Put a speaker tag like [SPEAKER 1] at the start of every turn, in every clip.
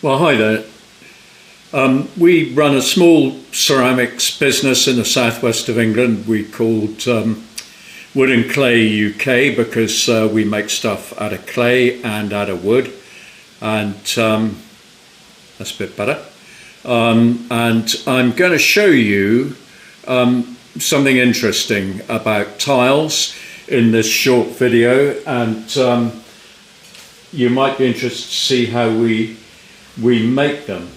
[SPEAKER 1] Well, hi there. We run a small ceramics business in the southwest of England. We called Wood and Clay UK because we make stuff out of clay and out of wood, and that's a bit better. And I'm going to show you something interesting about tiles in this short video, and you might be interested to see how we make them.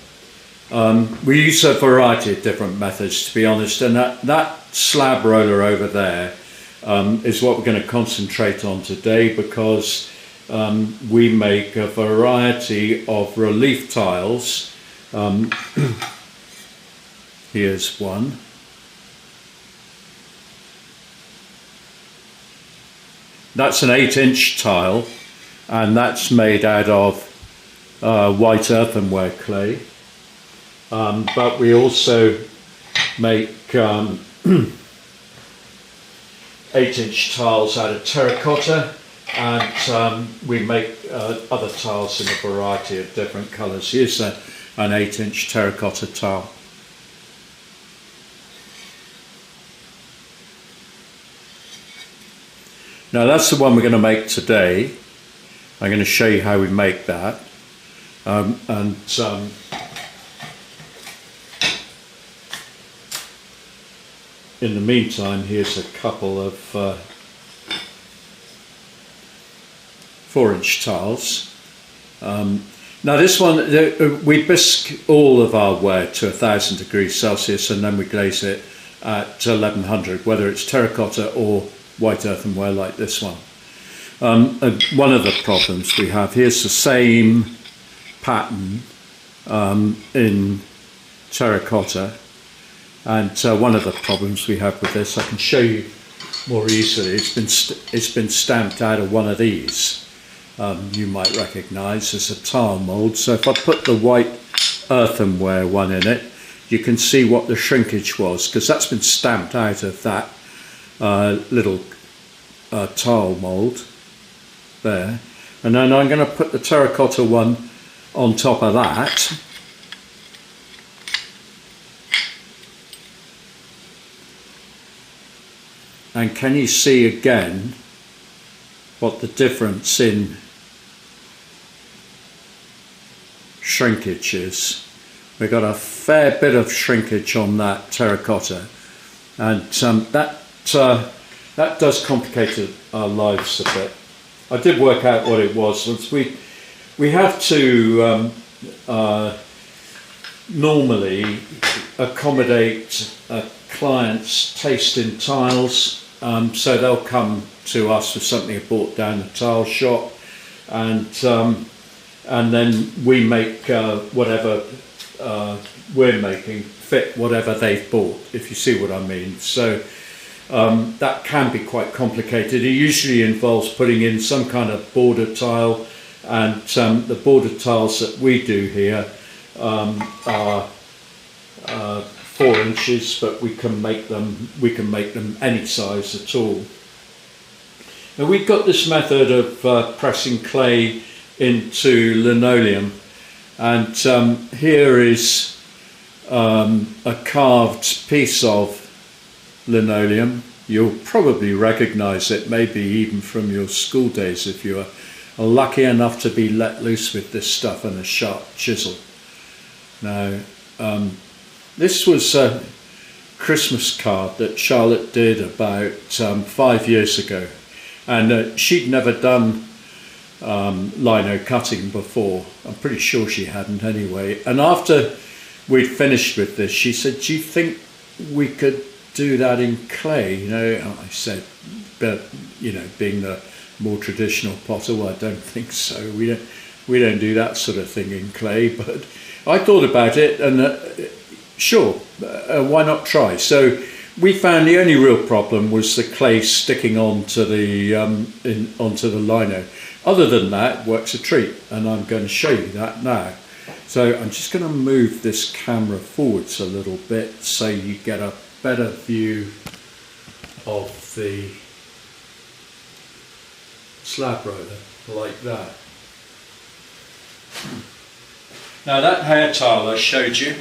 [SPEAKER 1] We use a variety of different methods, to be honest, and that slab roller over there is what we're going to concentrate on today, because we make a variety of relief tiles. Here's one. That's an 8-inch tile, and that's made out of white earthenware clay. But we also make 8-inch tiles out of terracotta, and we make other tiles in a variety of different colours. Here's an 8-inch terracotta tile. Now that's the one we're going to make today. I'm going to show you how we make that. In the meantime, here's a couple of 4-inch tiles. Now this one, we bisque all of our ware to 1000 degrees Celsius, and then we glaze it at 1100, whether it's terracotta or white earthenware like this one. One of the problems we have, here's the same pattern in terracotta, and one of the problems we have with this, I can show you more easily, it's been stamped out of one of these. You might recognise as a tile mould. So if I put the white earthenware one in it, you can see what the shrinkage was, because that's been stamped out of that little tile mould there. And then I'm going to put the terracotta one on top of that. And can you see again what the difference in shrinkage is? We've got a fair bit of shrinkage on that terracotta, and that does complicate our lives a bit. I did work out what it was. Once we have to normally accommodate a client's taste in tiles, so they'll come to us with something they bought down the tile shop, and then we make whatever we're making fit whatever they've bought, if you see what I mean. So that can be quite complicated. It usually involves putting in some kind of border tile, and the border tiles that we do here are 4 inches, but we can make them any size at all. Now we've got this method of pressing clay into linoleum, and here is a carved piece of linoleum. You'll probably recognise it, maybe even from your school days, if you are lucky enough to be let loose with this stuff and a sharp chisel. Now this was a Christmas card that Charlotte did about 5 years ago, and she'd never done lino cutting before. I'm pretty sure she hadn't anyway. And after we'd finished with this, she said, "Do you think we could do that in clay?" You know, I said, but you know, being the more traditional potter, well, I don't think so. We don't do that sort of thing in clay. But I thought about it, and sure, why not try? So we found the only real problem was the clay sticking onto the onto the lino. Other than that, it works a treat, and I'm going to show you that now. So I'm just going to move this camera forwards a little bit so you get a better view of the slab roller, like that. Now that hair tile I showed you,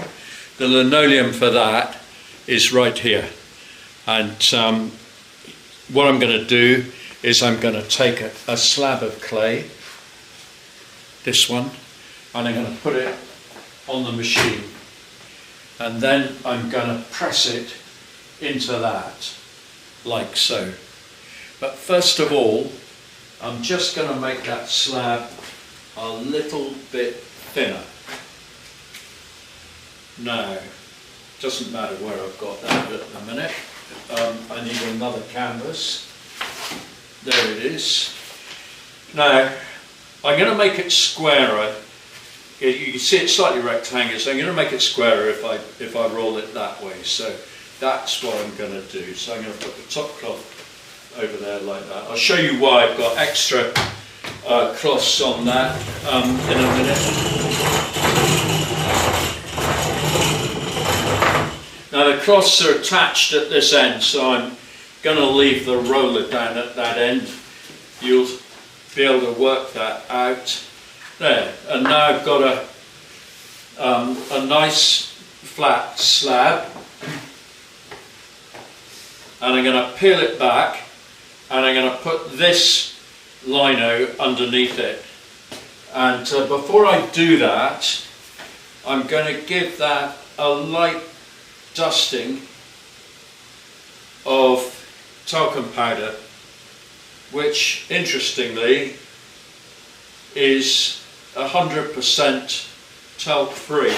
[SPEAKER 1] the linoleum for that is right here. And what I'm going to do is I'm going to take a slab of clay, this one, and I'm going to put it on the machine. And then I'm going to press it into that, like so. But first of all, I'm just going to make that slab a little bit thinner. Now, doesn't matter where I've got that at the minute. I need another canvas. There it is. Now, I'm going to make it squarer. You can see it's slightly rectangular, so I'm going to make it squarer if I roll it that way. So that's what I'm going to do. So I'm going to put the top cloth over there like that. I'll show you why I've got extra cloths on that in a minute. Now the cloths are attached at this end, so I'm going to leave the roller down at that end. You'll be able to work that out. There, and now I've got a nice flat slab, and I'm going to peel it back, and I'm going to put this lino underneath it. And before I do that, I'm going to give that a light dusting of talcum powder, which interestingly is 100% talc free.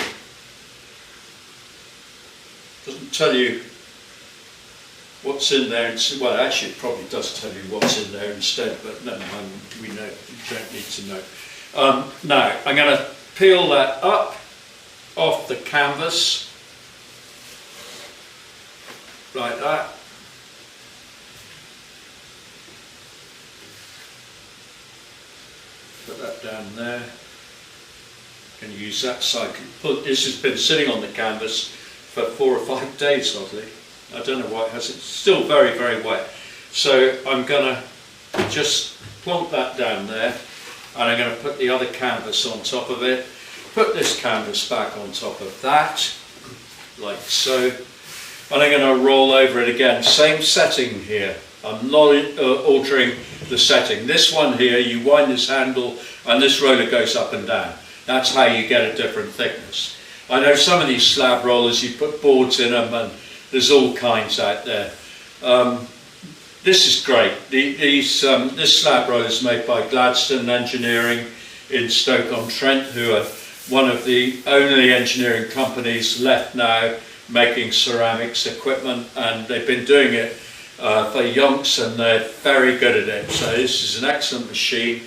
[SPEAKER 1] Doesn't tell you what's in there. Well, actually it probably does tell you what's in there instead, but no, we know, you don't need to know. Now I'm going to peel that up off the canvas like that. Put that down there. Can use that side. This has been sitting on the canvas for 4 or 5 days, oddly. I don't know why it hasn't. It's still very, very wet. So I'm going to just plonk that down there, and I'm going to put the other canvas on top of it. Put this canvas back on top of that, like so. And I'm going to roll over it again. Same setting here. I'm not altering the setting. This one here, you wind this handle and this roller goes up and down. That's how you get a different thickness. I know some of these slab rollers, you put boards in them and there's all kinds out there. This is great. This slab roller is made by Gladstone Engineering in Stoke-on-Trent, who are one of the only engineering companies left now making ceramics equipment, and they've been doing it for yonks, and they're very good at it. So this is an excellent machine,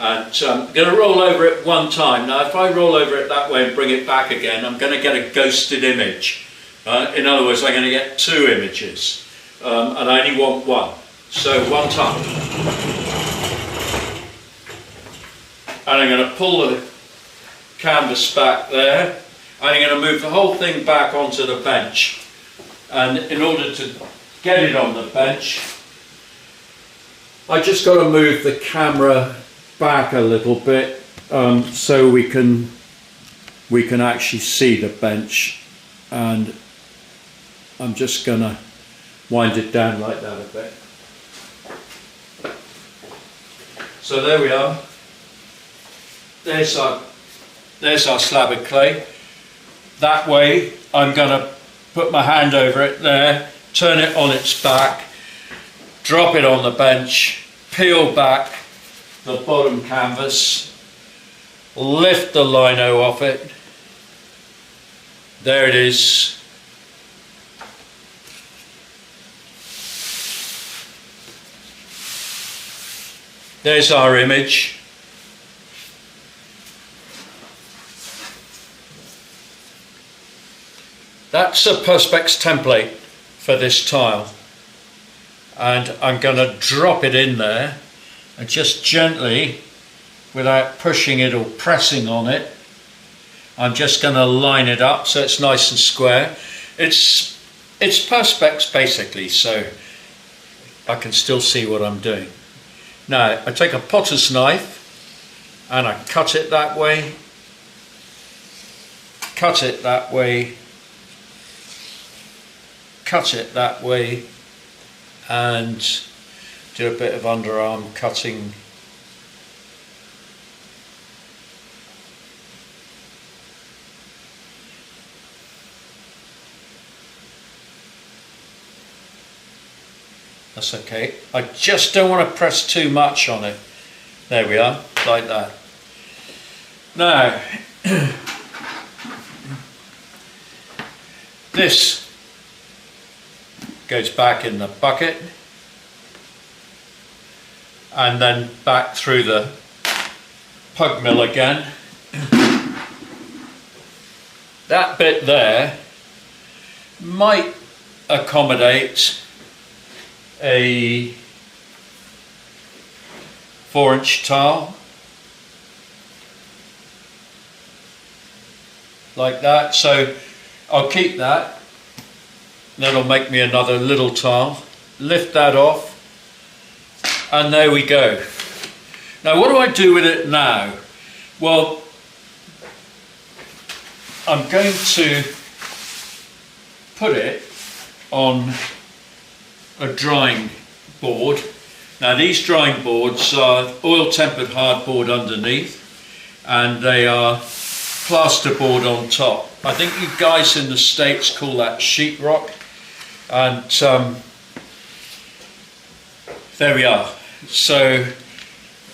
[SPEAKER 1] and I'm going to roll over it one time. Now if I roll over it that way and bring it back again, I'm going to get a ghosted image. In other words, I'm going to get 2 images, and I only want one. So one time. And I'm going to pull the canvas back there, and I'm going to move the whole thing back onto the bench. And in order to get it on the bench, I just got to move the camera back a little bit so we can actually see the bench, and I'm just going to wind it down like that a bit. So there we are. There's our slab of clay. That way I'm going to put my hand over it there, turn it on its back, drop it on the bench, peel back the bottom canvas, lift the lino off it. There it is. There's our image. That's a Perspex template for this tile, and I'm going to drop it in there and just gently, without pushing it or pressing on it, I'm just going to line it up so it's nice and square. It's Perspex basically, so I can still see what I'm doing. Now I take a potter's knife and I cut it that way, cut it that way, and do a bit of underarm cutting. That's okay. I just don't want to press too much on it. There we are, like that. Now, this goes back in the bucket and then back through the pug mill again. That bit there might accommodate a 4-inch tile, like that, so I'll keep that. That'll make me another little tile. Lift that off, and there we go. Now what do I do with it now? Well, I'm going to put it on a drying board. Now these drying boards are oil tempered hardboard underneath, and they are plasterboard on top. I think you guys in the States call that sheetrock, and there we are. So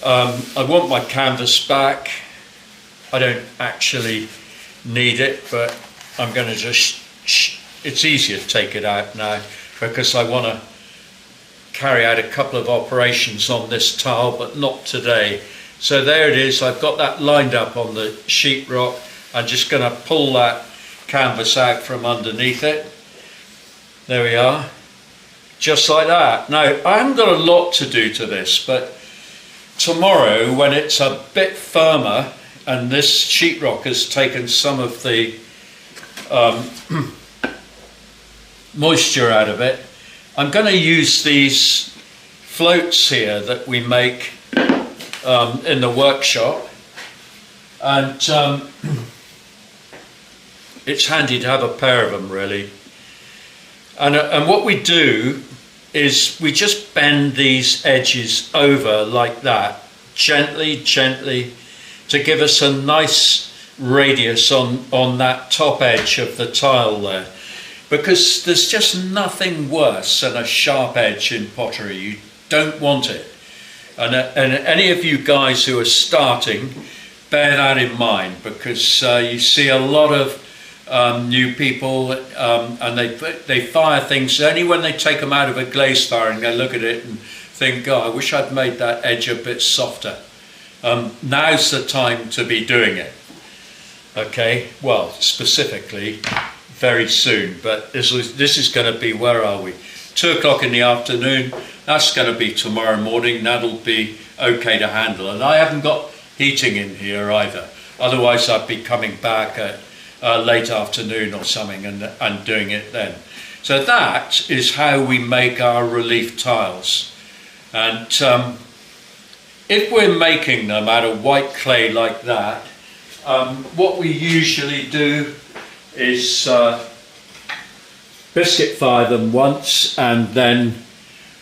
[SPEAKER 1] I want my canvas back. I don't actually need it, but I'm going to just, it's easier to take it out now because I want to carry out a couple of operations on this tile, but not today. So there it is. I've got that lined up on the sheetrock. I'm just going to pull that canvas out from underneath it. There we are, just like that. Now I haven't got a lot to do to this, but tomorrow when it's a bit firmer and this sheetrock has taken some of the moisture out of it, I'm going to use these floats here that we make in the workshop, and it's handy to have a pair of them really. And what we do is we just bend these edges over like that, gently, to give us a nice radius on that top edge of the tile there. Because there's just nothing worse than a sharp edge in pottery. You don't want it. And any of you guys who are starting, bear that in mind, because you see a lot of new people and they fire things only when they take them out of a glaze firing. They look at it and think, oh, I wish I'd made that edge a bit softer. Now's the time to be doing it. Okay, well, specifically very soon, but this is going to be, where are we, 2 o'clock in the afternoon. That's going to be tomorrow morning. That'll be okay to handle, and I haven't got heating in here either, otherwise I'd be coming back at late afternoon or something and doing it then. So that is how we make our relief tiles. And if we're making them out of white clay like that, what we usually do is biscuit fire them once, and then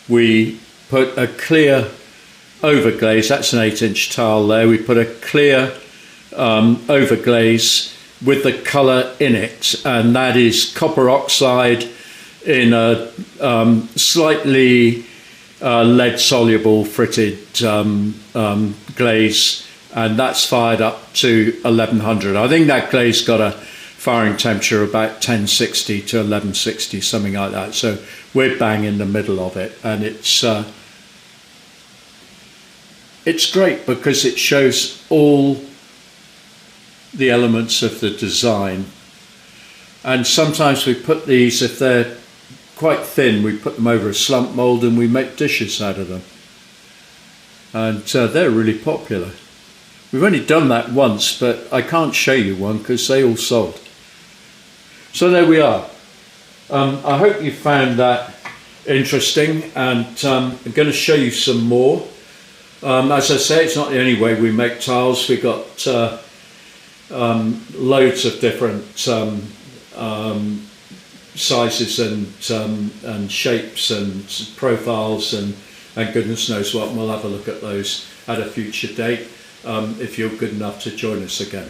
[SPEAKER 1] we put a clear overglaze. That's an 8-inch tile there. We put a clear overglaze with the colour in it, and that is copper oxide in a slightly lead soluble fritted glaze, and that's fired up to 1100. I think that glaze got a firing temperature about 1060 to 1160, something like that. So we're bang in the middle of it, and it's great because it shows all the elements of the design. And sometimes we put these, if they're quite thin, we put them over a slump mould and we make dishes out of them, and they're really popular. We've only done that once, but I can't show you one because they all sold. So there we are. I hope you found that interesting, and I'm going to show you some more. As I say, it's not the only way we make tiles. We've got loads of different sizes and shapes and profiles and goodness knows what, and we'll have a look at those at a future date if you're good enough to join us again.